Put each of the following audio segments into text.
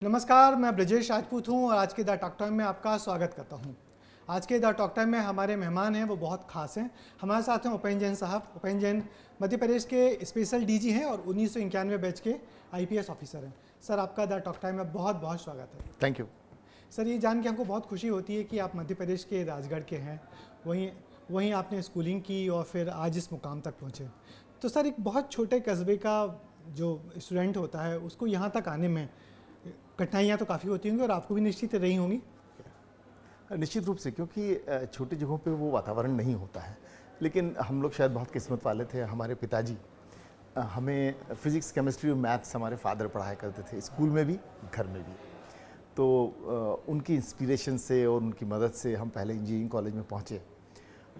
नमस्कार, मैं ब्रजेश राजपूत हूँ और आज के द टॉक टाइम में आपका स्वागत करता हूँ। आज के द टॉक टाइम में हमारे मेहमान हैं वो बहुत खास हैं। हमारे साथ हैं उपेंद्र जैन साहब। उपेंद्र जैन मध्य प्रदेश के स्पेशल डीजी हैं और 1991 बैच के आईपीएस ऑफिसर हैं। सर, आपका द टॉक टाइम में बहुत बहुत स्वागत है। Thank you. सर, ये जान के हमको बहुत खुशी होती है कि आप मध्य प्रदेश के राजगढ़ के हैं, वहीं आपने स्कूलिंग की और फिर आज इस मुकाम तक पहुँचे। तो सर, एक बहुत छोटे कस्बे का जो स्टूडेंट होता है उसको यहाँ तक आने में कठिनाइयाँ तो काफ़ी होती होंगी और आपको भी निश्चित रही होंगी। निश्चित रूप से, क्योंकि छोटी जगहों पे वो वातावरण नहीं होता है। लेकिन हम लोग शायद बहुत किस्मत वाले थे। हमारे पिताजी हमें फिज़िक्स, केमिस्ट्री और मैथ्स हमारे फादर पढ़ाया करते थे, स्कूल में भी, घर में भी। तो उनकी इंस्पिरेशन से और उनकी मदद से हम पहले इंजीनियरिंग कॉलेज में पहुँचे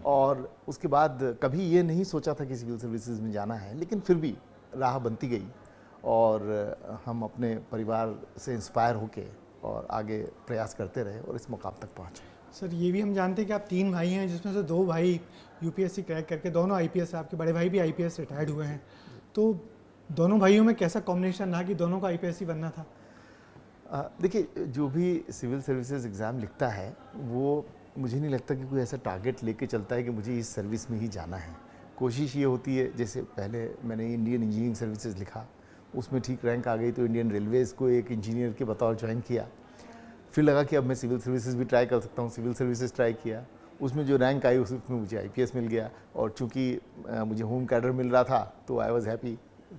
और उसके बाद कभी ये नहीं सोचा था कि सिविल सर्विसेज में जाना है, लेकिन फिर भी राह बनती गई और हम अपने परिवार से इंस्पायर होके और आगे प्रयास करते रहे और इस मुकाम तक पहुँचे। सर, ये भी हम जानते हैं कि आप 3 भाई हैं, जिसमें से 2 भाई यूपीएससी क्रैक करके दोनों आईपीएस, आपके बड़े भाई भी आईपीएस रिटायर्ड हुए हैं। तो दोनों भाइयों में कैसा कॉम्बिनेशन रहा कि दोनों को आईपीएस ही बनना था? देखिए, जो भी सिविल सर्विसेज एग्ज़ाम लिखता है वो मुझे नहीं लगता कि कोई ऐसा टारगेट लेके चलता है कि मुझे इस सर्विस में ही जाना है। कोशिश ये होती है, जैसे पहले मैंने इंडियन इंजीनियरिंग सर्विसेज लिखा, उसमें ठीक रैंक आ गई तो इंडियन रेलवेज़ को एक इंजीनियर के बतौर ज्वाइन किया। फिर लगा कि अब मैं सिविल सर्विसेज भी ट्राई कर सकता हूँ, सिविल सर्विसेज ट्राई किया, उसमें जो रैंक आई उसमें मुझे आईपीएस मिल गया। और चूँकि मुझे होम कैडर मिल रहा था तो आई वाज हैप्पी,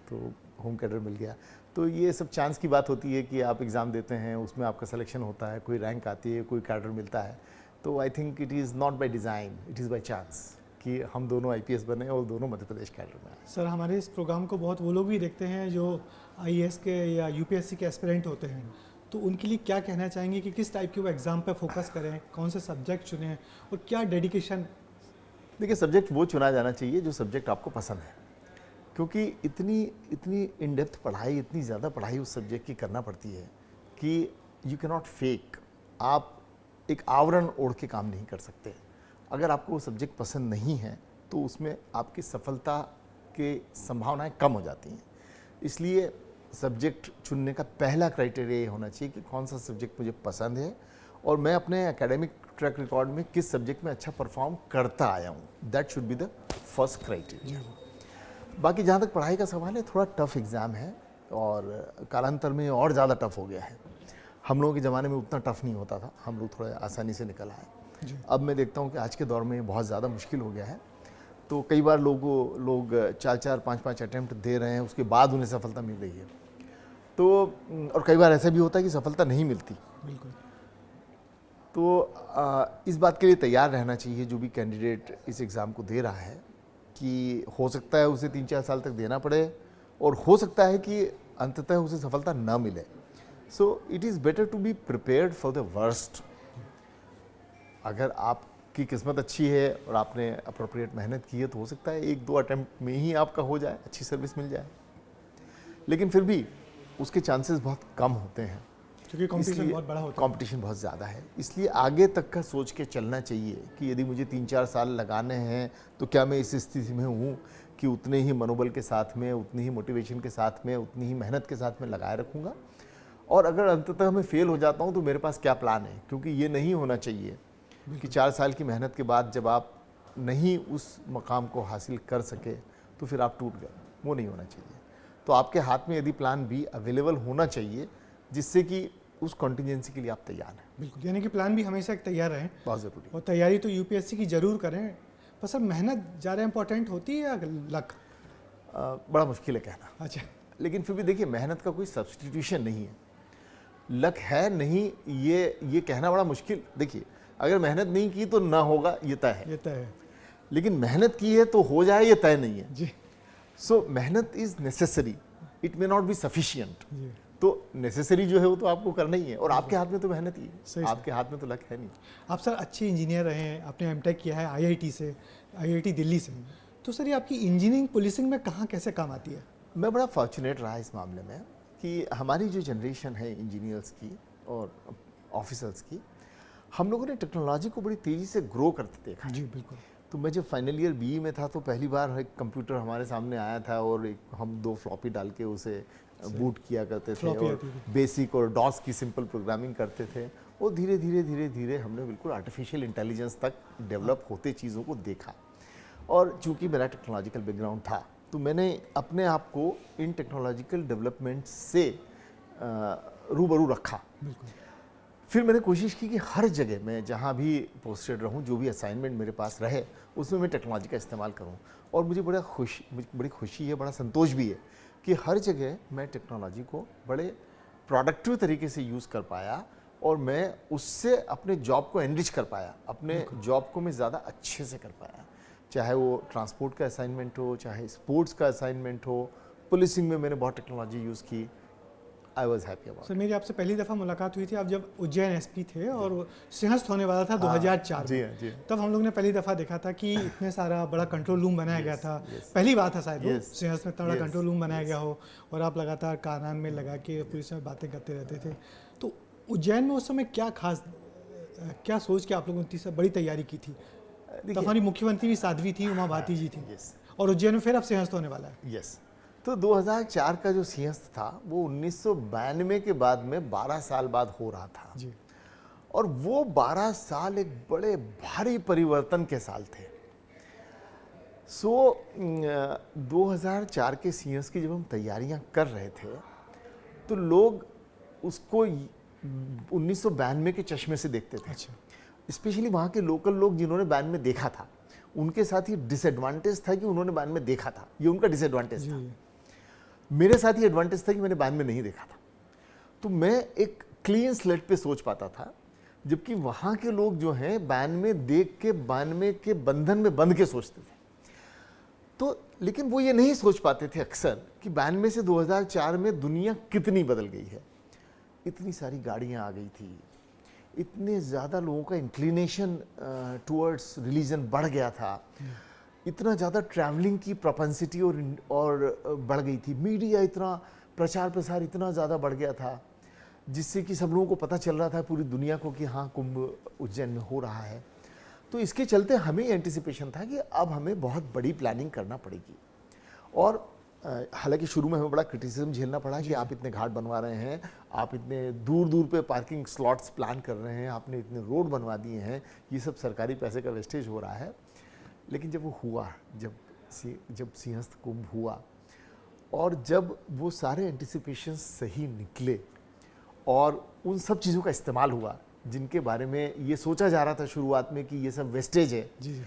तो होम कैडर मिल गया। तो ये सब चांस की बात होती है कि आप एग्ज़ाम देते हैं, उसमें आपका सिलेक्शन होता है, कोई रैंक आती है, कोई कैडर मिलता है। तो I think it is not by design, it is by chance कि हम दोनों आईपीएस बने और दोनों मध्य प्रदेश कैडर में आए। सर, हमारे इस प्रोग्राम को बहुत वो लोग भी देखते हैं जो आईएएस के या यूपीएससी के एस्पिरेंट होते हैं, तो उनके लिए क्या कहना चाहेंगे कि किस टाइप के वो एग्ज़ाम पे फोकस करें, कौन से सब्जेक्ट चुनें और क्या डेडिकेशन? देखिए, सब्जेक्ट वो चुना जाना चाहिए जो सब्जेक्ट आपको पसंद है, क्योंकि इतनी इन डेप्थ पढ़ाई, इतनी ज़्यादा पढ़ाई उस सब्जेक्ट की करना पड़ती है कि यू कैन नॉट फेक। आप एक आवरण ओढ़ के काम नहीं कर सकते। अगर आपको वो सब्जेक्ट पसंद नहीं है तो उसमें आपकी सफलता के संभावनाएं कम हो जाती हैं। इसलिए सब्जेक्ट चुनने का पहला क्राइटेरिया ये होना चाहिए कि कौन सा सब्जेक्ट मुझे पसंद है और मैं अपने एकेडमिक ट्रैक रिकॉर्ड में किस सब्जेक्ट में अच्छा परफॉर्म करता आया हूँ। That should be the first criteria. बाकी जहाँ तक पढ़ाई का सवाल है, थोड़ा टफ एग्ज़ाम है और कालांतर में और ज़्यादा टफ हो गया है। हम लोगों के ज़माने में उतना टफ नहीं होता था, हम लोग थोड़ा आसानी से निकल आए। अब मैं देखता हूँ कि आज के दौर में बहुत ज़्यादा मुश्किल हो गया है। तो कई बार लोग 4-4, 5-5 अटैम्प्ट दे रहे हैं, उसके बाद उन्हें सफलता मिल रही है। तो और कई बार ऐसा भी होता है कि सफलता नहीं मिलती। बिल्कुल। तो इस बात के लिए तैयार रहना चाहिए जो भी कैंडिडेट इस एग्ज़ाम को दे रहा है कि हो सकता है उसे 3-4 साल तक देना पड़े और हो सकता है कि अंततः उसे सफलता न मिले। So it is better to be prepared for the worst. अगर आपकी किस्मत अच्छी है और आपने अप्रोप्रिएट मेहनत की है तो हो सकता है 1-2 अटैम्प्ट में ही आपका हो जाए, अच्छी सर्विस मिल जाए। लेकिन फिर भी उसके चांसेस बहुत कम होते हैं, क्योंकि कंपटीशन बहुत बड़ा होता है। कंपटीशन बहुत ज़्यादा है। इसलिए आगे तक का सोच के चलना चाहिए कि यदि मुझे 3-4 साल लगाने हैं तो क्या मैं इस स्थिति में हूँ कि उतने ही मनोबल के साथ में, उतनी ही मोटिवेशन के साथ में, उतनी ही मेहनत के साथ में लगाए रखूँगा। और अगर अंततः मैं फेल हो जाता हूँ तो मेरे पास क्या प्लान है, क्योंकि ये नहीं होना चाहिए कि 4 साल की मेहनत के बाद जब आप नहीं उस मकाम को हासिल कर सके तो फिर आप टूट गए। वो नहीं होना चाहिए। तो आपके हाथ में यदि प्लान बी अवेलेबल होना चाहिए जिससे कि उस कॉन्टिजेंसी के लिए आप तैयार हैं। बिल्कुल, यानी कि प्लान भी हमेशा एक तैयार रहें। बहुत ज़रूरी। और तैयारी तो यूपीएससी की ज़रूर करें, पर सर मेहनत ज़्यादा इंपॉर्टेंट होती है या लक? बड़ा मुश्किल है कहना। अच्छा। लेकिन फिर भी देखिए, मेहनत का कोई सब्सटीट्यूशन नहीं है। लक है नहीं, ये कहना बड़ा मुश्किल। देखिए, अगर मेहनत नहीं की तो ना होगा, ये तय है। ये तय है। लेकिन मेहनत की है तो हो जाए, ये तय नहीं है। जी। सो मेहनत is necessary, it may not be sufficient. जी। तो नेसेसरी जो है वो तो आपको करना ही है और आपके हाथ में तो मेहनत ही सही है, से। आपके हाथ में तो लक है नहीं। आप सर अच्छे इंजीनियर रहे हैं, आपने एमटेक किया है आईआईटी से, आईआईटी दिल्ली से। तो सर, ये आपकी इंजीनियरिंग पुलिसिंग में कहाँ कैसे काम आती है? मैं बड़ा फॉर्चुनेट रहा इस मामले में कि हमारी जो जनरेशन है इंजीनियर्स की और ऑफिसर्स की, हम लोगों ने टेक्नोलॉजी को बड़ी तेज़ी से ग्रो करते देखा। जी बिल्कुल। तो मैं जब फाइनल ईयर बीई में था तो पहली बार एक कंप्यूटर हमारे सामने आया था और हम 2 फ्लॉपी डाल के उसे बूट किया करते थे Floppy और आती थी। बेसिक और डॉस की सिंपल प्रोग्रामिंग करते थे, और धीरे धीरे धीरे धीरे हमने बिल्कुल आर्टिफिशियल इंटेलिजेंस तक डेवलप होते चीज़ों को देखा। और चूंकि मेरा टेक्नोलॉजिकल बैकग्राउंड था, तो मैंने अपने आप को इन टेक्नोलॉजिकल डेवलपमेंट से रूबरू रखा। बिल्कुल। फिर मैंने कोशिश की कि हर जगह मैं जहाँ भी पोस्टेड रहूँ, जो भी असाइनमेंट मेरे पास रहे, उसमें मैं टेक्नोलॉजी का इस्तेमाल करूँ। और मुझे बड़ी खुशी है, बड़ा संतोष भी है कि हर जगह मैं टेक्नोलॉजी को बड़े प्रोडक्टिव तरीके से यूज़ कर पाया, और मैं उससे अपने जॉब को एनरिच कर पाया, अपने जॉब को मैं ज़्यादा अच्छे से कर पाया। चाहे वो ट्रांसपोर्ट का असाइनमेंट हो, चाहे स्पोर्ट्स का असाइनमेंट हो, पुलिसिंग में मैंने बहुत टेक्नोलॉजी यूज़ की। I was happy about. Sir मेरी आपसे पहली दफ़ा मुलाकात हुई थी आप जब उज्जैन एसपी थे, और वो सिंहस्थ होने वाला था 2004 जी में। हाँ, जी हाँ। तब हम लोग ने पहली दफ़ा देखा था कि इतने सारा बड़ा कंट्रोल रूम बनाया गया था। yes. पहली बार था शायद वो Yes. सिंहस्थ में इतना बड़ा Yes. कंट्रोल रूम बनाया गया हो, और आप लगातार कानान में लगा के पुलिस में बातें करते रहते थे। तो उज्जैन में उस समय क्या सोच के आप लोगों ने इतनी सब बड़ी तैयारी की थी? तब हमारी मुख्यमंत्री भी साध्वी थी, उमा भारती जी थी, यस और उज्जैन में फिर अब सिंहस्थ होने वाला है। यस। तो 2004 का जो सिंहस्थ था वो 1992 के बाद में 12 साल बाद हो रहा था, जी। और वो 12 साल एक बड़े भारी परिवर्तन के साल थे। 2004 के सिंहस्थ की जब हम तैयारियां कर रहे थे, तो लोग उसको 1992 के चश्मे से देखते थे। अच्छा। स्पेशली वहाँ के लोकल लोग जिन्होंने 92 में देखा था, उनके साथ ये डिसएडवांटेज था कि उन्होंने 92 में देखा था, ये उनका डिसएडवांटेज था। जी। मेरे साथ ये एडवांटेज था कि मैंने 92 में नहीं देखा था, तो मैं एक क्लीन स्लेट पे सोच पाता था, जबकि वहाँ के लोग जो हैं 92 देख के 92 के बंधन में बंध के सोचते थे। तो लेकिन वो ये नहीं सोच पाते थे अक्सर कि 92 से 2004 में दुनिया कितनी बदल गई है। इतनी सारी गाड़ियाँ आ गई थी, इतने ज़्यादा लोगों का इंक्लिनेशन टुवर्ड्स रिलीजन बढ़ गया था, इतना ज़्यादा ट्रैवलिंग की प्रोपेंसिटी और बढ़ गई थी, मीडिया इतना प्रचार प्रसार इतना ज़्यादा बढ़ गया था, जिससे कि सब लोगों को पता चल रहा था पूरी दुनिया को कि हाँ कुंभ उज्जैन में हो रहा है। तो इसके चलते हमें एंटिसिपेशन था कि अब हमें बहुत बड़ी प्लानिंग करना पड़ेगी। और हालांकि शुरू में हमें बड़ा क्रिटिसिज्म झेलना पड़ा कि आप इतने घाट बनवा रहे हैं, आप इतने दूर दूर पे पार्किंग स्लॉट्स प्लान कर रहे हैं, आपने इतने रोड बनवा दिए हैं, ये सब सरकारी पैसे का वेस्टेज हो रहा है। लेकिन जब वो हुआ, जब सिंहस्थ कुंभ हुआ, और जब वो सारे एंटिसिपेशन सही निकले और उन सब चीज़ों का इस्तेमाल हुआ जिनके बारे में ये सोचा जा रहा था शुरुआत में कि ये सब वेस्टेज है, जी जी।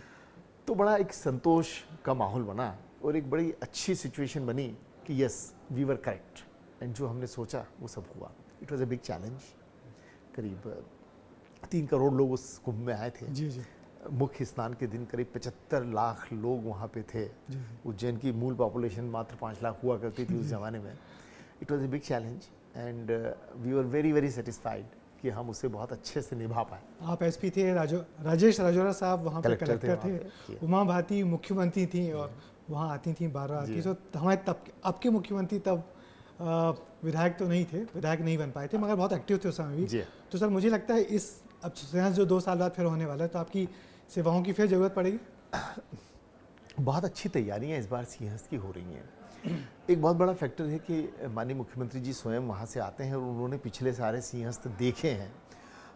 तो बड़ा एक संतोष का माहौल बना और एक बड़ी अच्छी सिचुएशन बनी कि yes we were correct, and जो हमने सोचा वो सब हुआ। It was a big challenge. करीब 3 करोड़ लोग उस कुंभ में आए थे। जी जी। मुख्य स्नान के दिन करीब 75 लाख लोग वहाँ पे थे। उज्जैन की मूल पॉपुलेशन मात्र 5 लाख हुआ करती थी उस ज़माने में। It was a big challenge, and we were very very satisfied कि हम उसे बहुत अच्छे से निभा पाए। आप एसपी थे, राजेश राजौरा साहब वहाँ पे कलेक्टर थे कलेक्टर वहाँ थे, पे। उमा भारती मुख्यमंत्री थी, और वहाँ आती थी 12 आती। तो हमारे तब आपके मुख्यमंत्री तब विधायक तो नहीं थे, विधायक नहीं बन पाए थे, मगर बहुत एक्टिव थे उस समय भी। जी। तो सर मुझे लगता है इस अब सिंहस्थ जो 2 साल बाद फिर होने वाला है, तो आपकी सेवाओं की फिर ज़रूरत पड़ेगी। बहुत अच्छी तैयारियां इस बार सिंहस्थ की हो रही हैं। एक बहुत बड़ा फैक्टर है कि माननीय मुख्यमंत्री जी स्वयं वहाँ से आते हैं और उन्होंने पिछले सारे सिंहस्थ देखे हैं,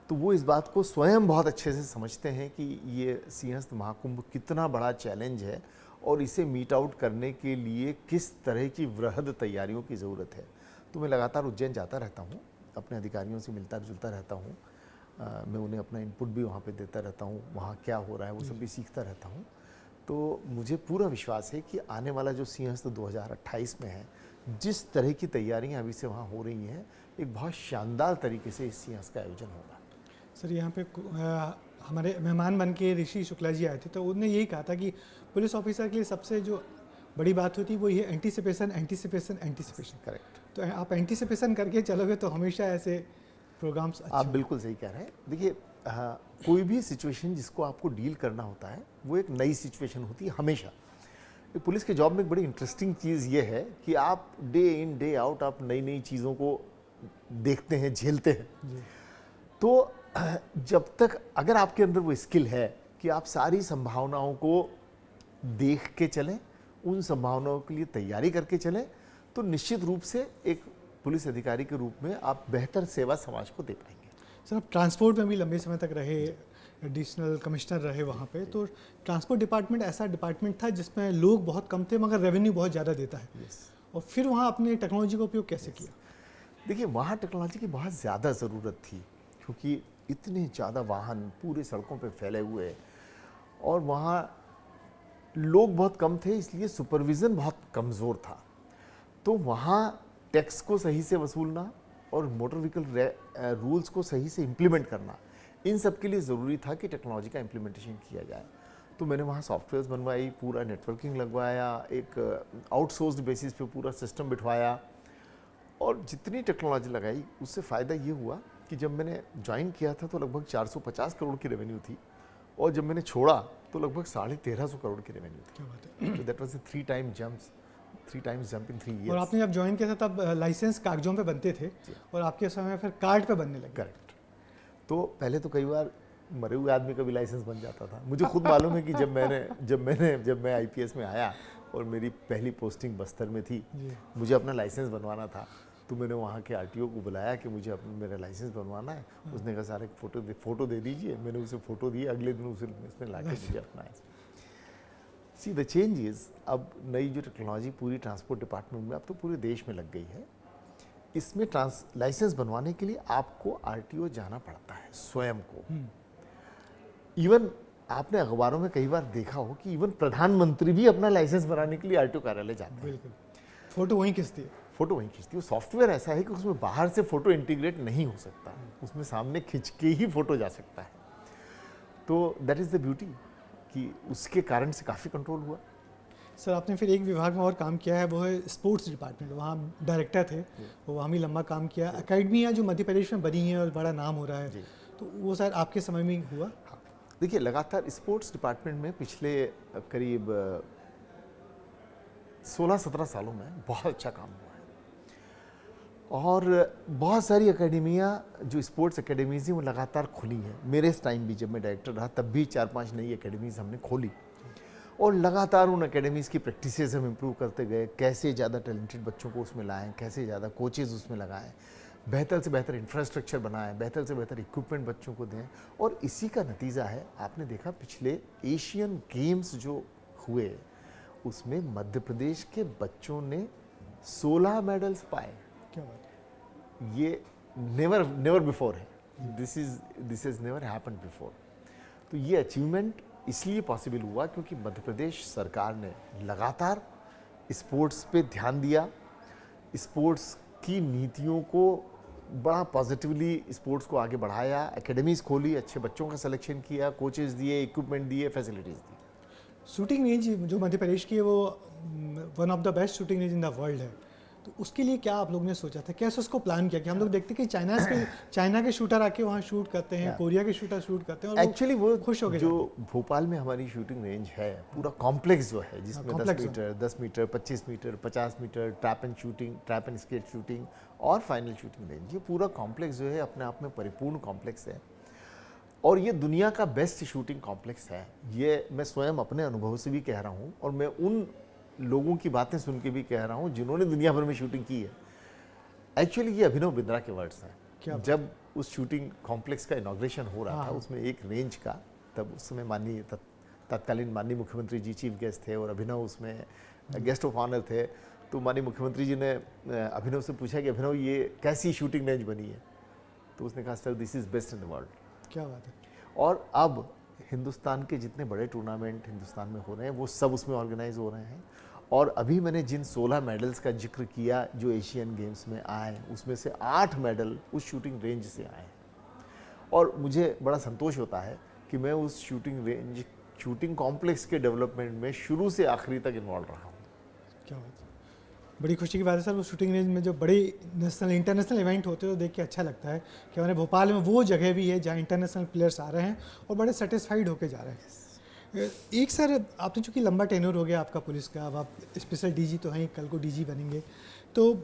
तो वो इस बात को स्वयं बहुत अच्छे से समझते हैं कि ये सिंहस्थ महाकुंभ कितना बड़ा चैलेंज है और इसे मीट आउट करने के लिए किस तरह की वृहद तैयारियों की ज़रूरत है। तो मैं लगातार उज्जैन जाता रहता हूँ, अपने अधिकारियों से मिलता जुलता रहता हूँ, मैं उन्हें अपना इनपुट भी वहाँ पे देता रहता हूँ, वहाँ क्या हो रहा है वो सब भी सीखता रहता हूँ। तो मुझे पूरा विश्वास है कि आने वाला जो सिंहस्थ 2028 में है, जिस तरह की तैयारियाँ अभी से वहाँ हो रही हैं, एक बहुत शानदार तरीके से इस सिंहस्थ का आयोजन होगा। सर यहाँ पे हमारे मेहमान बन के ऋषि शुक्ला जी आए थे, तो उन्होंने यही कहा था कि पुलिस ऑफिसर के लिए सबसे जो बड़ी बात होती है वो ये एंटीसिपेशन एंटीसिपेशन एंटीसिपेशन। करेक्ट। तो आप एंटीसिपेशन करके चलोगे तो हमेशा ऐसे प्रोग्राम्स आप बिल्कुल सही कह रहे हैं। देखिए कोई भी सिचुएशन जिसको आपको डील करना होता है वो एक नई सिचुएशन होती है हमेशा। पुलिस के जॉब में एक बड़ी इंटरेस्टिंग चीज़ ये है कि आप डे इन डे आउट आप नई नई चीज़ों को देखते हैं, झेलते हैं। तो जब तक अगर आपके अंदर वो स्किल है कि आप सारी संभावनाओं को देख के चलें, उन संभावनाओं के लिए तैयारी करके चलें, तो निश्चित रूप से एक पुलिस अधिकारी के रूप में आप बेहतर सेवा समाज को दे पाएंगे। सर आप ट्रांसपोर्ट में भी लंबे समय तक रहे, एडिशनल कमिश्नर रहे वहाँ पे, तो ट्रांसपोर्ट डिपार्टमेंट ऐसा डिपार्टमेंट था जिसमें लोग बहुत कम थे मगर रेवेन्यू बहुत ज़्यादा देता है। और फिर वहाँ आपने टेक्नोलॉजी का उपयोग कैसे किया? देखिए, वहाँ टेक्नोलॉजी की बहुत ज़्यादा ज़रूरत थी क्योंकि इतने ज़्यादा वाहन पूरे सड़कों पे फैले हुए हैं और वहाँ लोग बहुत कम थे, इसलिए सुपरविज़न बहुत कमज़ोर था। तो वहाँ टैक्स को सही से वसूलना और मोटर व्हीकल रूल्स को सही से इम्प्लीमेंट करना, इन सब के लिए ज़रूरी था कि टेक्नोलॉजी का इम्प्लीमेंटेशन किया जाए। तो मैंने वहाँ सॉफ्टवेयर्स बनवाई, पूरा नेटवर्किंग लगवाया, एक आउटसोर्स्ड बेसिस पे पूरा सिस्टम बिठवाया और जितनी टेक्नोलॉजी लगाई उससे फ़ायदा ये हुआ कि जब मैंने ज्वाइन किया था तो लगभग 450 करोड़ की रेवेन्यू थी और जब मैंने छोड़ा तो लगभग 1350 करोड़ की रेवेन्यू थी। क्या बात है। तो that was three times jump in 3 और ईयर्स। आपने जब ज्वाइन किया था तब लाइसेंस कागजों पे बनते थे और आपके समय फिर कार्ड पे बनने लगे। करेक्ट। तो पहले तो कई बार मरे हुए आदमी का भी लाइसेंस बन जाता था। मुझे खुद मालूम है कि जब मैं आईपीएस में आया और मेरी पहली पोस्टिंग बस्तर में थी, मुझे अपना लाइसेंस बनवाना था। तो मैंने वहाँ के आरटीओ को बुलाया कि मुझे मेरा लाइसेंस बनवाना है। उसने कहा सर एक फ़ोटो दे दीजिए। मैंने उसे फ़ोटो दी, अगले दिन उसने ला के मुझे अपना सी द चेंज इज़, अब नई जो टेक्नोलॉजी पूरी ट्रांसपोर्ट डिपार्टमेंट में अब तो पूरे देश में लग गई है। इसमें लाइसेंस बनवाने के लिए आपको आरटीओ जाना पड़ता है स्वयं को। इवन आपने अखबारों में कई बार देखा हो कि इवन प्रधानमंत्री भी अपना लाइसेंस बनाने के लिए आरटीओ कार्यालय जाते हैं। बिल्कुल, फोटो वहीं खींचती है। फोटो वहीं खींचती है। सॉफ्टवेयर ऐसा है कि उसमें बाहर से फोटो इंटीग्रेट नहीं हो सकता, उसमें सामने खींच के ही फोटो जा सकता है। तो दैट इज़ द ब्यूटी कि उसके कारण से काफ़ी कंट्रोल हुआ। सर आपने फिर एक विभाग में और काम किया है, वो है स्पोर्ट्स डिपार्टमेंट। वहाँ डायरेक्टर थे, वो वहाँ भी लंबा काम किया। अकेडमियाँ जो मध्य प्रदेश में बनी हैं और बड़ा नाम हो रहा है, तो वो सर आपके समय में हुआ? हाँ, देखिए लगातार स्पोर्ट्स डिपार्टमेंट में पिछले करीब 16-17 सालों में बहुत अच्छा काम हुआ है और बहुत सारी अकेडमियाँ जो स्पोर्ट्स अकेडमीज़ हैं वो लगातार खुली हैं। मेरे इस टाइम भी जब मैं डायरेक्टर रहा तब भी 4-5 नई अकेडमीज़ हमने खोली और लगातार उन अकेडमीज़ की प्रैक्टिसेस हम इम्प्रूव करते गए। कैसे ज़्यादा टैलेंटेड बच्चों को उसमें लाएं, कैसे ज़्यादा कोचेज़ उसमें लगाएं, बेहतर से बेहतर इंफ्रास्ट्रक्चर बनाएं, बेहतर से बेहतर इक्विपमेंट बच्चों को दें। और इसी का नतीजा है, आपने देखा पिछले एशियन गेम्स जो हुए उसमें मध्य प्रदेश के बच्चों ने 16 मेडल्स पाए। क्या बात है। ये नेवर बिफोर है। This is never happened before. तो ये अचीवमेंट इसलिए पॉसिबल हुआ क्योंकि मध्य प्रदेश सरकार ने लगातार स्पोर्ट्स पे ध्यान दिया, स्पोर्ट्स की नीतियों को बड़ा पॉजिटिवली स्पोर्ट्स को आगे बढ़ाया, एकेडमीज़ खोली, अच्छे बच्चों का सिलेक्शन किया, कोचेज़ दिए, इक्विपमेंट दिए, फैसिलिटीज़ दी। शूटिंग रेंज जो मध्य प्रदेश की है वो one of the best shooting range in the world है। तो उसके लिए क्या आप लोग ने सोचा था, कैसे उसको प्लान किया? कि हम लोग देखते हैं कि चाइना के शूटर आके वहाँ शूट करते हैं, कोरिया के शूटर शूट करते हैं और एक्चुअली वो खुश हो गए। जो भोपाल में हमारी शूटिंग रेंज है पूरा कॉम्प्लेक्स जो है जिसमें 10 metre 25 metre 50 metre trap and skeet shooting और फाइनल शूटिंग रेंज, ये पूरा कॉम्प्लेक्स जो है अपने आप में परिपूर्ण कॉम्प्लेक्स है और ये दुनिया का बेस्ट शूटिंग कॉम्प्लेक्स है। ये मैं स्वयं अपने अनुभव से भी कह रहा हूँ और मैं उन लोगों की बातें सुन के भी कह रहा हूँ जिन्होंने दुनिया भर में शूटिंग की है। एक्चुअली ये अभिनव बिंद्रा के वर्ड्स हैं। जब उस शूटिंग कॉम्प्लेक्स का इनॉग्रेशन हो रहा था उसमें एक रेंज का, तब उस समय तत्कालीन माननीय मुख्यमंत्री जी चीफ गेस्ट थे और अभिनव उसमें गेस्ट ऑफ ऑनर थे। तो माननीय मुख्यमंत्री जी ने अभिनव से पूछा कि अभिनव ये कैसी शूटिंग रेंज बनी है? तो उसने कहा sir this is best in the world. क्या बात है। और अब हिंदुस्तान के जितने बड़े टूर्नामेंट हिंदुस्तान में हो रहे हैं वो सब उसमें ऑर्गेनाइज हो रहे हैं और अभी मैंने जिन 16 मेडल्स का जिक्र किया जो एशियन गेम्स में आए, उसमें से 8 मेडल उस शूटिंग रेंज से आए हैं और मुझे बड़ा संतोष होता है कि मैं उस शूटिंग कॉम्प्लेक्स के डेवलपमेंट में शुरू से आखिरी तक इन्वॉल्व रहा हूँ। क्या बात है, बड़ी खुशी की बात है सर। वो शूटिंग रेंज में जो बड़े नेशनल इंटरनेशनल इवेंट होते हैं तो देख के अच्छा लगता है कि हमारे भोपाल में वो जगह भी है जहाँ इंटरनेशनल प्लेयर्स आ रहे हैं और बड़े सेटिस्फाइड होके जा रहे हैं। एक सर आपने चूँकि लंबा टेन्योर हो गया आपका पुलिस का, अब आप स्पेशल डीजी तो हैं, कल को डीजी बनेंगे, तो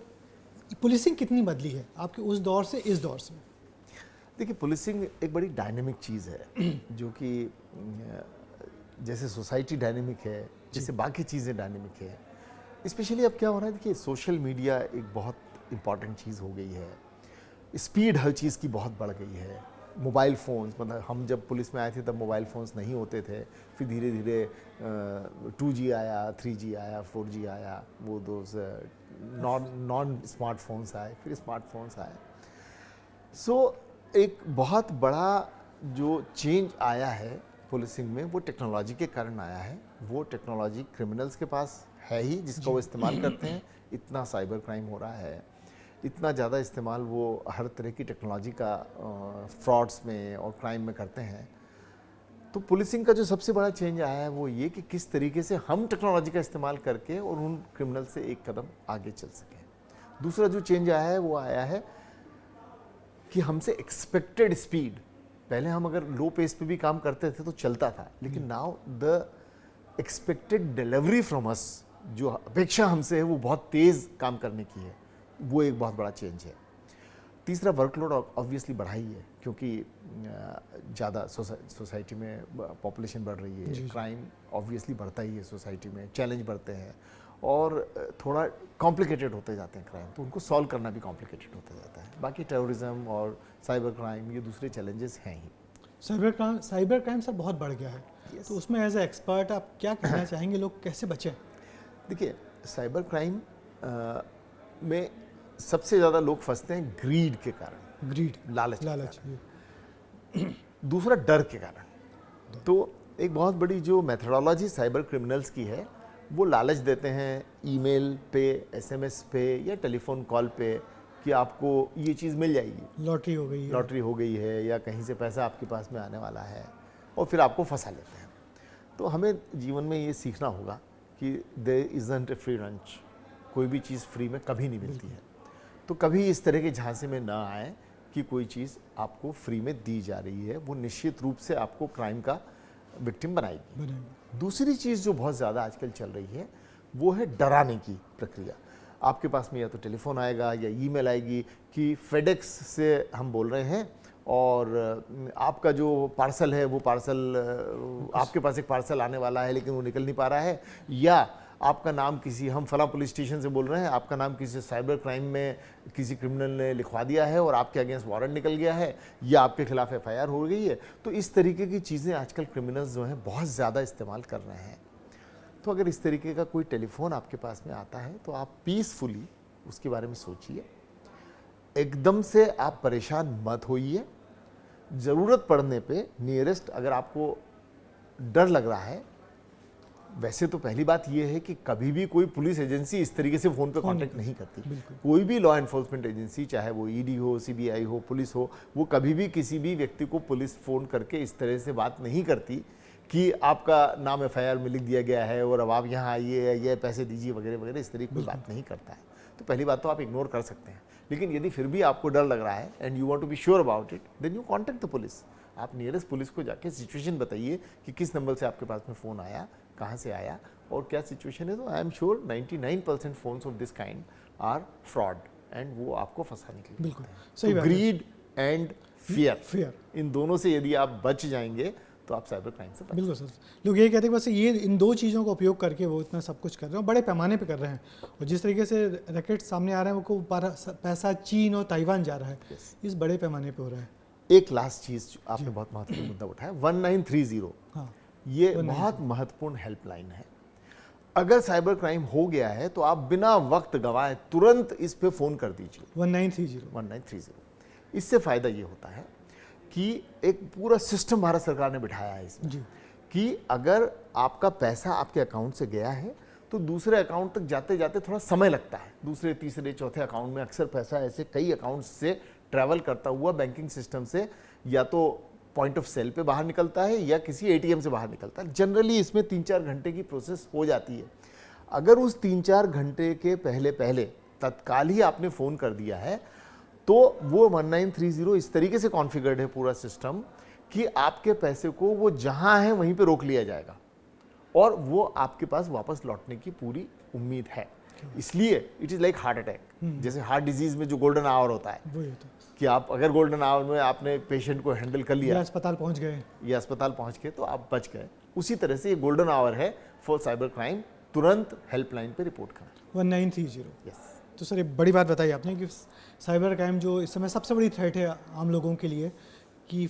पुलिसिंग कितनी बदली है आपके उस दौर से इस दौर से? देखिए पुलिसिंग एक बड़ी डायनेमिक चीज़ है जो कि जैसे सोसाइटी डायनेमिक है, जैसे बाकी चीज़ें डायनेमिक है, स्पेशली अब क्या हो रहा है, देखिए सोशल मीडिया एक बहुत इम्पॉर्टेंट चीज़ हो गई है, स्पीड हर चीज़ की बहुत बढ़ गई है। मोबाइल फ़ोन्स, मतलब हम जब पुलिस में आए थे तब मोबाइल फ़ोन्स नहीं होते थे, फिर धीरे धीरे 2G आया, 3G आया, 4G आया, वो नॉन स्मार्टफोन्स आए, फिर स्मार्टफोन्स आए। सो एक बहुत बड़ा जो चेंज आया है पुलिसिंग में वो टेक्नोलॉजी के कारण आया है। वो टेक्नोलॉजी क्रिमिनल्स के पास है ही, जिसका वो इस्तेमाल करते हैं। इतना साइबर क्राइम हो रहा है, इतना ज़्यादा इस्तेमाल वो हर तरह की टेक्नोलॉजी का फ्रॉड्स में और क्राइम में करते हैं। तो पुलिसिंग का जो सबसे बड़ा चेंज आया है वो ये कि किस तरीके से हम टेक्नोलॉजी का इस्तेमाल करके और उन क्रिमिनल से एक कदम आगे चल सकें। दूसरा जो चेंज आया है वो आया है कि हमसे एक्सपेक्टेड स्पीड, पहले हम अगर लो पेस पे भी काम करते थे तो चलता था, लेकिन now the expected delivery from us, जो अपेक्षा हमसे है वो बहुत तेज़ काम करने की है, वो एक बहुत बड़ा चेंज है। तीसरा, वर्कलोड ऑब्वियसली बढ़ा ही है, क्योंकि ज़्यादा सोसाइटी में पॉपुलेशन बढ़ रही है, क्राइम ऑब्वियसली बढ़ता ही है सोसाइटी में, चैलेंज बढ़ते हैं और थोड़ा कॉम्प्लिकेटेड होते जाते हैं क्राइम, तो उनको सॉल्व करना भी कॉम्प्लिकेटेड होता जाता है। बाकी टेररिज्म और साइबर क्राइम ये दूसरे चैलेंजेस हैं ही। साइबर क्राइम सर बहुत बढ़ गया है। तो उसमें एज ए एक्सपर्ट आप क्या कहना चाहेंगे, लोग कैसे बचें? देखिए, साइबर क्राइम में सबसे ज़्यादा लोग फंसते हैं ग्रीड के कारण, ग्रीड, लालच लालच। दूसरा, डर के कारण। तो एक बहुत बड़ी जो मेथोडोलॉजी साइबर क्रिमिनल्स की है, वो लालच देते हैं ईमेल पे, एसएमएस पे या टेलीफोन कॉल पे कि आपको ये चीज़ मिल जाएगी, लॉटरी हो गई है, लॉटरी हो गई है या कहीं से पैसा आपके पास में आने वाला है, और फिर आपको फंसा लेते हैं। तो हमें जीवन में ये सीखना होगा कि there isn't a free lunch, कोई भी चीज़ फ्री में कभी नहीं मिलती है। तो कभी इस तरह के झांसे में ना आए कि कोई चीज़ आपको फ्री में दी जा रही है, वो निश्चित रूप से आपको क्राइम का विक्टिम बनाएगी। दूसरी चीज़ जो बहुत ज़्यादा आजकल चल रही है वो है डराने की प्रक्रिया। आपके पास में या तो टेलीफोन आएगा या ईमेल आएगी कि फेडेक्स से हम बोल रहे हैं और आपका जो पार्सल है वो पार्सल, आपके पास एक पार्सल आने वाला है लेकिन वो निकल नहीं पा रहा है, या आपका नाम किसी, हम फला पुलिस स्टेशन से बोल रहे हैं, आपका नाम किसी साइबर क्राइम में किसी क्रिमिनल ने लिखवा दिया है और आपके अगेंस्ट वारंट निकल गया है, या आपके खिलाफ एफआईआर हो गई है। तो इस तरीके की चीज़ें आजकल क्रिमिनल्स जो हैं बहुत ज़्यादा इस्तेमाल कर रहे हैं। तो अगर इस तरीके का कोई टेलीफोन आपके पास में आता है तो आप पीसफुली उसके बारे में सोचिए, एकदम से आप परेशान मत होइए। ज़रूरत पड़ने पे नियरेस्ट, अगर आपको डर लग रहा है, वैसे तो पहली बात यह है कि कभी भी कोई पुलिस एजेंसी इस तरीके से फ़ोन पे कांटेक्ट नहीं करती। कोई भी लॉ एनफोर्समेंट एजेंसी, चाहे वो ईडी हो, सीबीआई हो, पुलिस हो, वो कभी भी किसी भी व्यक्ति को पुलिस फ़ोन करके इस तरह से बात नहीं करती कि आपका नाम एफआईआर में लिख दिया गया है और अब आप यहाँ आइए, ये पैसे दीजिए वगैरह वगैरह, इस तरह की कोई बात नहीं करता है। तो पहली बात तो आप इग्नोर कर सकते हैं। लेकिन यदि फिर भी आपको डर लग रहा है and you want to be sure about it, then you contact the police. आप नियरेस्ट पुलिस को जाके सिचुएशन बताइए कि किस नंबर से आपके पास में फ़ोन आया, कहाँ से आया और क्या सिचुएशन है। तो I am sure 99% phones of this kind are fraud and वो आपको फंसाने के लिए। बिल्कुल सही बात है। ग्रीड एंड फियर, इन दोनों से यदि आप बच जाएंगे तो आप साइबर क्राइम से बच। बिल्कुल सर, लोग यही कहते हैं बस ये इन दो चीज़ों का उपयोग करके वो इतना सब कुछ कर रहे हैं, बड़े पैमाने पे कर रहे हैं। और जिस तरीके से रैकेट सामने आ रहे हैं, वो पैसा चीन और ताइवान जा रहा है, इस बड़े पैमाने पे हो रहा है। एक लास्ट चीज़ आपने बहुत महत्वपूर्ण मुद्दा उठाया, 1930। हाँ, ये बहुत महत्वपूर्ण हेल्पलाइन है। अगर साइबर क्राइम हो गया है तो आप बिना वक्त गंवाए तुरंत इस पे फ़ोन कर दीजिए, 1930। इससे फ़ायदा ये होता है कि एक पूरा सिस्टम भारत सरकार ने बिठाया है इसमें कि अगर आपका पैसा आपके अकाउंट से गया है तो दूसरे अकाउंट तक जाते जाते थोड़ा समय लगता है। दूसरे, तीसरे, चौथे अकाउंट में अक्सर पैसा ऐसे कई अकाउंट्स से ट्रैवल करता हुआ बैंकिंग सिस्टम से या तो पॉइंट ऑफ सेल पे बाहर निकलता है या किसी एटीएम से बाहर निकलता है। जनरली इसमें 3-4 घंटे की प्रोसेस हो जाती है। अगर उस 3-4 घंटे के पहले तत्काल ही आपने फ़ोन कर दिया है तो वो 1930 इस तरीके से कॉन्फ़िगर्ड है पूरा सिस्टम कि आपके पैसे को वो जहां है वहीं पे रोक लिया जाएगा और वो आपके पास वापस लौटने की पूरी उम्मीद है। इसलिए it is like heart attack. जैसे हार्ट डिजीज में जो गोल्डन आवर होता है कि आप अगर गोल्डन आवर में आपने पेशेंट को हैंडल कर लिया, अस्पताल पहुंच गए तो आप बच गए। उसी तरह से ये गोल्डन आवर है फॉर साइबर क्राइम तुरंत हेल्पलाइन पे रिपोर्ट करें। 1930। यस। तो सर, ये बड़ी बात बताई आपने कि साइबर क्राइम जो इस समय सबसे बड़ी थ्रेट है आम लोगों के लिए, कि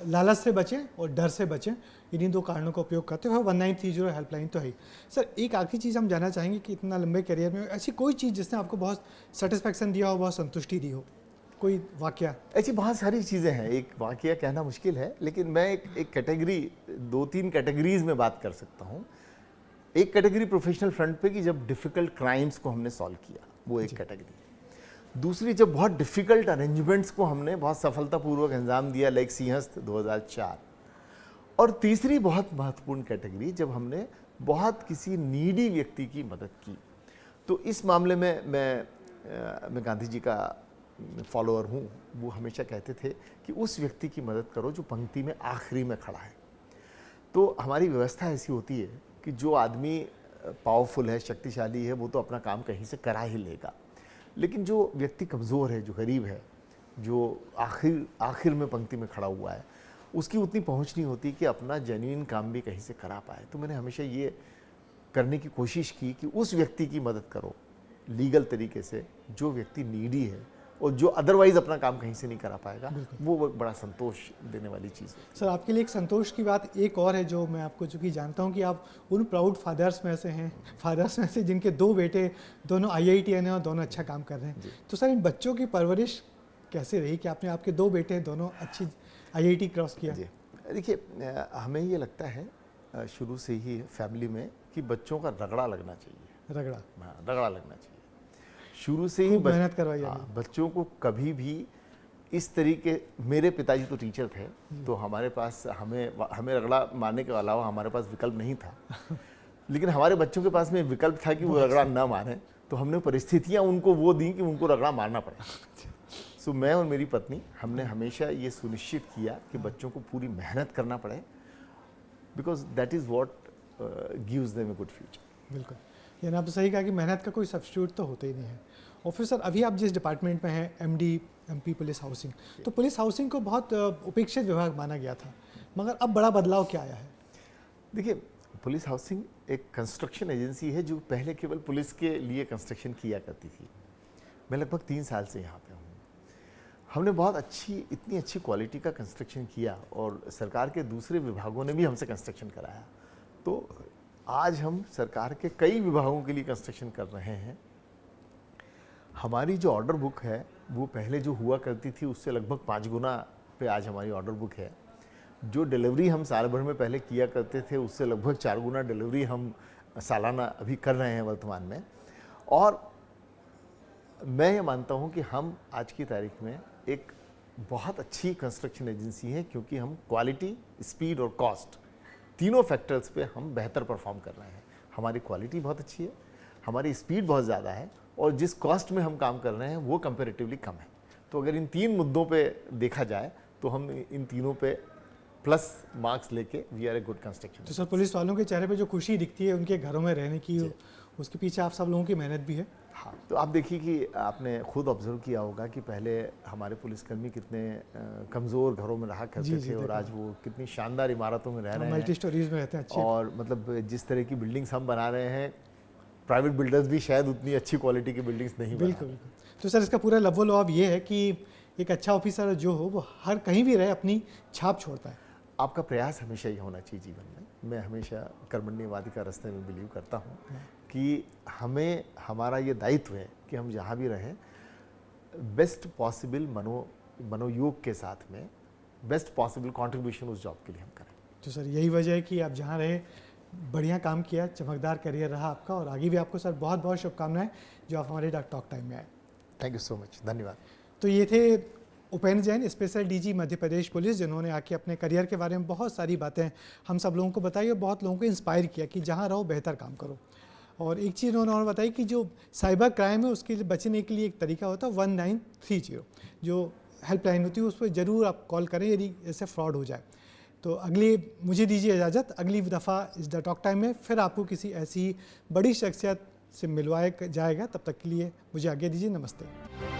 लालच से बचें और डर से बचें, इन्हीं दो कारणों का उपयोग करते हुए 1930 हेल्पलाइन तो है ही। सर, एक आखिरी चीज़ हम जानना चाहेंगे कि इतना लंबे करियर में ऐसी कोई चीज़ जिसने आपको बहुत सेटिस्फेक्शन दिया हो, बहुत संतुष्टि दी हो, कोई वाकया? ऐसी बहुत सारी चीज़ें हैं, एक वाकया कहना मुश्किल है, लेकिन मैं एक कैटेगरी, 2-3 कैटेगरीज में बात कर सकता हूँ। एक कैटेगरी प्रोफेशनल फ्रंट पे कि जब डिफ़िकल्ट क्राइम्स को हमने सॉल्व किया, वो एक कैटेगरी। दूसरी, जब बहुत डिफ़िकल्ट अरेंजमेंट्स को हमने बहुत सफलतापूर्वक अंजाम दिया, लाइक सिंहस्थ 2004। और तीसरी बहुत महत्वपूर्ण कैटेगरी, जब हमने बहुत किसी नीडी व्यक्ति की मदद की। तो इस मामले में मैं गांधी जी का फॉलोअर हूँ। वो हमेशा कहते थे कि उस व्यक्ति की मदद करो जो पंक्ति में आखिरी में खड़ा है। तो हमारी व्यवस्था ऐसी होती है कि जो आदमी पावरफुल है, शक्तिशाली है, वो तो अपना काम कहीं से करा ही लेगा, लेकिन जो व्यक्ति कमज़ोर है, जो गरीब है, जो आखिर में पंक्ति में खड़ा हुआ है, उसकी उतनी पहुंच नहीं होती कि अपना जेन्युइन काम भी कहीं से करा पाए। तो मैंने हमेशा ये करने की कोशिश की कि उस व्यक्ति की मदद करो लीगल तरीके से, जो व्यक्ति नीडी है और जो अदरवाइज अपना काम कहीं से नहीं करा पाएगा। वो एक बड़ा संतोष देने वाली चीज़ है। सर, आपके लिए एक संतोष की बात एक और है जो मैं आपको चूँकि जानता हूँ कि आप उन प्राउड फादर्स में से हैं, फादर्स में से जिनके 2 बेटे दोनों IITN हैं और दोनों अच्छा काम कर रहे हैं। तो सर, इन बच्चों की परवरिश कैसे रही कि आपने आपके 2 बेटे दोनों अच्छी IIT क्रॉस किया? जी, देखिए, हमें ये लगता है शुरू से ही फैमिली में कि बच्चों का रगड़ा लगना चाहिए। रगड़ा? हाँ, रगड़ा लगना चाहिए शुरू से ही। मेहनत करवाई। बच्चों को कभी भी इस तरीके, मेरे पिताजी तो टीचर थे, तो हमारे पास हमें रगड़ा मारने के अलावा हमारे पास विकल्प नहीं था। लेकिन हमारे बच्चों के पास में विकल्प था कि वो रगड़ा ना मारें, तो हमने परिस्थितियाँ उनको वो दी कि उनको रगड़ा मारना पड़े। सो मैं और मेरी पत्नी, हमने हमेशा ये सुनिश्चित किया कि बच्चों को पूरी मेहनत करना पड़े, because that is what gives them a good future. बिल्कुल, यानी आपने सही कहा कि मेहनत का कोई सब्स्टिट्यूट तो होता ही नहीं है। और फिर सर, अभी आप जिस डिपार्टमेंट में हैं, MD MP पुलिस हाउसिंग, तो पुलिस हाउसिंग को बहुत उपेक्षित विभाग माना गया था, मगर अब बड़ा बदलाव क्या आया है? देखिए, पुलिस हाउसिंग एक कंस्ट्रक्शन एजेंसी है जो पहले केवल पुलिस के लिए कंस्ट्रक्शन किया करती थी। मैं लगभग 3 साल से यहाँ पे हूँ। हमने बहुत इतनी अच्छी क्वालिटी का कंस्ट्रक्शन किया और सरकार के दूसरे विभागों ने भी हमसे कंस्ट्रक्शन कराया। तो आज हम सरकार के कई विभागों के लिए कंस्ट्रक्शन कर रहे हैं। हमारी जो ऑर्डर बुक है, वो पहले जो हुआ करती थी उससे लगभग 5 गुना पे आज हमारी ऑर्डर बुक है। जो डिलीवरी हम साल भर में पहले किया करते थे, उससे लगभग 4 गुना डिलीवरी हम सालाना अभी कर रहे हैं वर्तमान में। और मैं ये मानता हूँ कि हम आज की तारीख में एक बहुत अच्छी कंस्ट्रक्शन एजेंसी है, क्योंकि हम क्वालिटी, स्पीड और कॉस्ट, तीनों फैक्टर्स पे हम बेहतर परफॉर्म कर रहे हैं। हमारी क्वालिटी बहुत अच्छी है, हमारी स्पीड बहुत ज़्यादा है, और जिस कॉस्ट में हम काम कर रहे हैं वो कंपैरेटिवली कम है। तो अगर इन 3 मुद्दों पे देखा जाए तो हम इन तीनों पे प्लस मार्क्स लेके we are a good construction. तो सर, पुलिस वालों के चेहरे पे जो खुशी दिखती है उनके घरों में रहने की, उसके पीछे आप सब लोगों की मेहनत भी है। हाँ, तो आप देखिए कि आपने खुद ऑब्जर्व किया होगा कि पहले हमारे पुलिसकर्मी कितने कमज़ोर घरों में रहा करते थे, और आज वो कितनी शानदार इमारतों में रह रहे हैं, मल्टी स्टोरीज में रहते हैं अच्छे। और मतलब जिस तरह की बिल्डिंग्स हम बना रहे हैं, प्राइवेट बिल्डर्स भी शायद उतनी अच्छी क्वालिटी की बिल्डिंग्स नहीं बना। बिल्कुल। तो सर, इसका पूरा लव लॉ ये है कि एक अच्छा ऑफिसर जो हो वो हर कहीं भी रहे अपनी छाप छोड़ता है। आपका प्रयास हमेशा ही होना चाहिए जीवन में। मैं हमेशा कर्मण्यवादी का रास्ते में बिलीव करता हूँ कि हमें, हमारा ये दायित्व है कि हम जहाँ भी रहें, बेस्ट पॉसिबल मनोयोग के साथ में बेस्ट पॉसिबल कंट्रीब्यूशन उस जॉब के लिए हम करें। तो सर, यही वजह है कि आप जहाँ रहे बढ़िया काम किया, चमकदार करियर रहा आपका, और आगे भी आपको सर बहुत बहुत शुभकामनाएं जो आप हमारे टॉक टाइम में आए। थैंक यू सो मच, धन्यवाद। तो ये थे Upendra Jain, special DG Madhya Pradesh police, जिन्होंने आके अपने करियर के बारे में बहुत सारी बातें हम सब लोगों को बताई और बहुत लोगों को इंस्पायर किया कि जहाँ रहो बेहतर काम करो। और एक चीज़ उन्होंने और बताई कि जो साइबर क्राइम है उसके लिए बचने के लिए एक तरीका होता है 1930, जो हेल्पलाइन होती है, उस पर ज़रूर आप कॉल करें यदि ऐसे फ्रॉड हो जाए। तो मुझे दीजिए इजाज़त, अगली दफ़ा इस द टॉक टाइम में फिर आपको किसी ऐसी बड़ी शख्सियत से मिलवाया जाएगा। तब तक के लिए मुझे आज्ञा दीजिए, नमस्ते।